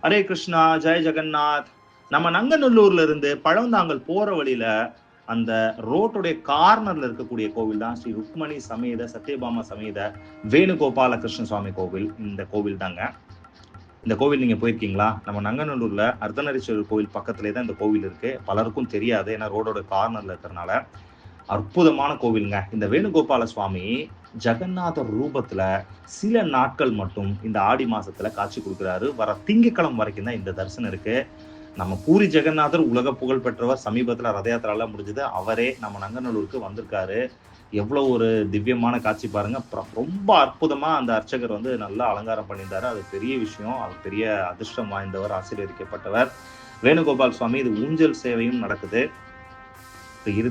ஹரே கிருஷ்ணா, ஜெய் ஜெகநாத். நம்ம நங்கநல்லூர்ல இருந்து பழவந்தாங்கல் போற வழியில அந்த ரோட்டுடைய கார்னர்ல இருக்கக்கூடிய கோவில் தான் ஸ்ரீ ருக்மணி சமேத சத்யபாமா சமேத வேணுகோபால கிருஷ்ண சுவாமி கோவில். இந்த கோவில் தாங்க. இந்த கோவில் நீங்க போயிருக்கீங்களா? நம்ம நங்கநல்லூர்ல அர்த்தநாரீஸ்வரர் கோவில் பக்கத்திலே தான் இந்த கோவில் இருக்கு. பலருக்கும் தெரியாது, ஏன்னா ரோடோட கார்னர்ல இருக்கிறதுனால. அற்புதமான கோவிலுங்க. இந்த வேணுகோபால சுவாமி ஜெகநாதர் ரூபத்துல சில நாட்கள் மட்டும் இந்த ஆடி மாசத்துல காட்சி கொடுக்குறாரு. வர திங்கட்கிழமை வரைக்கும் தான் இந்த தரிசனம் இருக்கு. நம்ம பூரி ஜெகநாதர் உலக புகழ் பெற்றவர். சமீபத்துல ரத யாத்திராலாம் முடிஞ்சது, அவரே நம்ம நங்கநல்லூருக்கு வந்திருக்காரு. எவ்வளவு ஒரு திவ்யமான காட்சி பாருங்க. ரொம்ப அற்புதமா அந்த அர்ச்சகர் வந்து நல்லா அலங்காரம் பண்ணியிருந்தாரு. அது பெரிய விஷயம். அது பெரிய அதிர்ஷ்டம் வாய்ந்தவர், ஆசீர்வதிக்கப்பட்டவர் வேணுகோபால் சுவாமி. இது ஊஞ்சல் சேவையும் நடக்குது.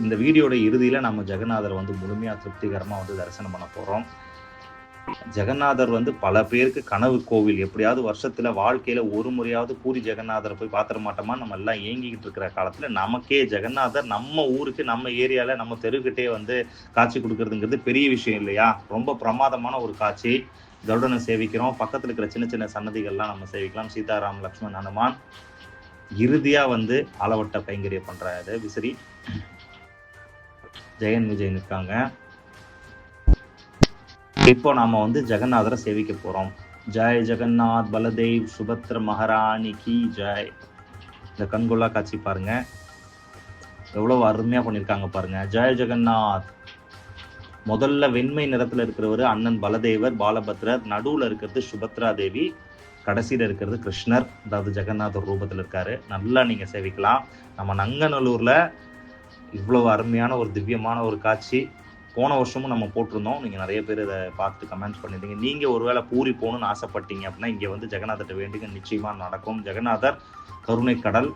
இந்த வீடியோட இறுதியில நம்ம ஜெகநாதர் வந்து முழுமையா திருப்திகரமா வந்து தரிசனம் பண்ண போறோம். ஜெகநாதர் வந்து பல பேருக்கு கனவு கோவில். எப்படியாவது வருஷத்துல வாழ்க்கையில ஒரு முறையாவது பூரி ஜெகநாதரை போய் பாத்திர மாட்டோமா நம்ம எல்லாம் ஏங்கிக்கிட்டு இருக்கிற காலத்துல நமக்கே ஜெகநாதர் நம்ம ஊருக்கு, நம்ம ஏரியால, நம்ம தெருக்கிட்டே வந்து காட்சி கொடுக்கறதுங்கிறது பெரிய விஷயம் இல்லையா? ரொம்ப பிரமாதமான ஒரு காட்சி. கருடனை சேவிக்கிறோம். பக்கத்துல இருக்கிற சின்ன சின்ன சன்னதிகள்லாம் நம்ம சேவிக்கலாம். சீதாராம், லக்ஷ்மண், ஹனுமான். இறுதியா வந்து அளவட்ட கைங்கரிய பண்றாரு விசிறி ஜெயன் விஜயன் இருக்காங்க. இப்போ நாம வந்து ஜெகநாதரை சேவிக்க போறோம். ஜெய் ஜெகநாத் பலதேவ் சுபத்ர மகாராணி கி ஜெய். இந்த கண்கொள்ளா காட்சி பாருங்க, எவ்வளவு அருமையா பண்ணிருக்காங்க பாருங்க. ஜெய் ஜெகநாத். முதல்ல வெண்மை நிறத்துல இருக்கிறவர் அண்ணன் பலதேவர், பாலபத்ரர். நடுவுல இருக்கிறது சுபத்ரா தேவி. கடைசியில இருக்கிறது கிருஷ்ணர், அதாவது ஜெகநாதர் ரூபத்தில் இருக்காரு. நல்லா நீங்க சேவிக்கலாம். நம்ம நங்கநல்லூர்ல இவ்வளவு அருமையான ஒரு திவ்யமான ஒரு காட்சி போன வருஷமும் நம்ம போட்டிருந்தோம். நீங்க நிறைய பேர் இதை பார்த்து கமெண்ட்ஸ் பண்ணிருந்தீங்க. நீங்க ஒருவேளை பூரி போகணும்னு ஆசைப்பட்டீங்க அப்படின்னா இங்க வந்து ஜெகநாதர்கிட்ட வேண்டிங்க, நிச்சயமா நடக்கும். ஜெகநாதர் கருணை கடல்.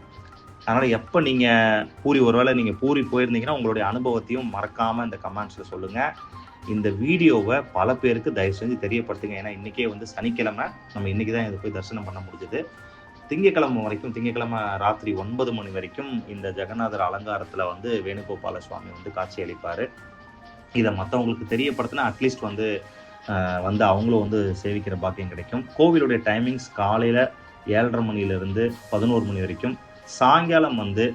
அதனால எப்ப நீங்க ஒருவேளை நீங்க பூரி போயிருந்தீங்கன்னா உங்களுடைய அனுபவத்தையும் மறக்காம இந்த கமெண்ட்ஸ்ல சொல்லுங்க. இந்த வீடியோவை பல பேருக்கு தயவு செஞ்சு தெரியப்படுத்துங்க. ஏன்னா இன்னைக்கே வந்து சனிக்கிழமை, நம்ம இன்னைக்குதான் இதை போய் தரிசனம் பண்ண முடிஞ்சது. திங்கட்கிழமை வரைக்கும், திங்கட்கிழமை ராத்திரி 9 மணி வரைக்கும் இந்த ஜெகநாதர் அலங்காரத்துல வந்து வேணுகோபால சுவாமி வந்து காட்சி அளிப்பாரு. இதை மற்றவங்களுக்கு தெரியப்படுத்தினா அட்லீஸ்ட் வந்து அவங்களும் வந்து சேவிக்கிற பாக்கியம் கிடைக்கும். கோவிலுடைய டைமிங்ஸ் காலையில 7:30 மணிலிருந்து 11 மணி வரைக்கும், சாயங்காலம் வந்து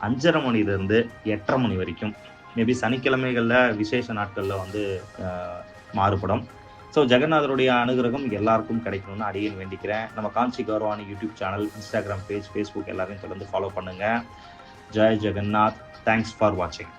5:30 மணிலிருந்து 8:30 மணி வரைக்கும். மேபி சனிக்கிழமைகள்ல விசேஷ நாட்கள்ல வந்து மாறுபடும். ஸோ ஜெகநாதருடைய அனுகிரகம் எல்லாருக்கும் கிடைக்கணும்னு அடியேன் வேண்டிக்கிறேன். நம்ம Kanchi Gauravani YouTube channel, Instagram page, Facebook எல்லாரையும் தொடர்ந்து ஃபாலோ பண்ணுங்க. ஜெய் ஜெகநாத். தேங்க்ஸ் ஃபார் வாட்சிங்.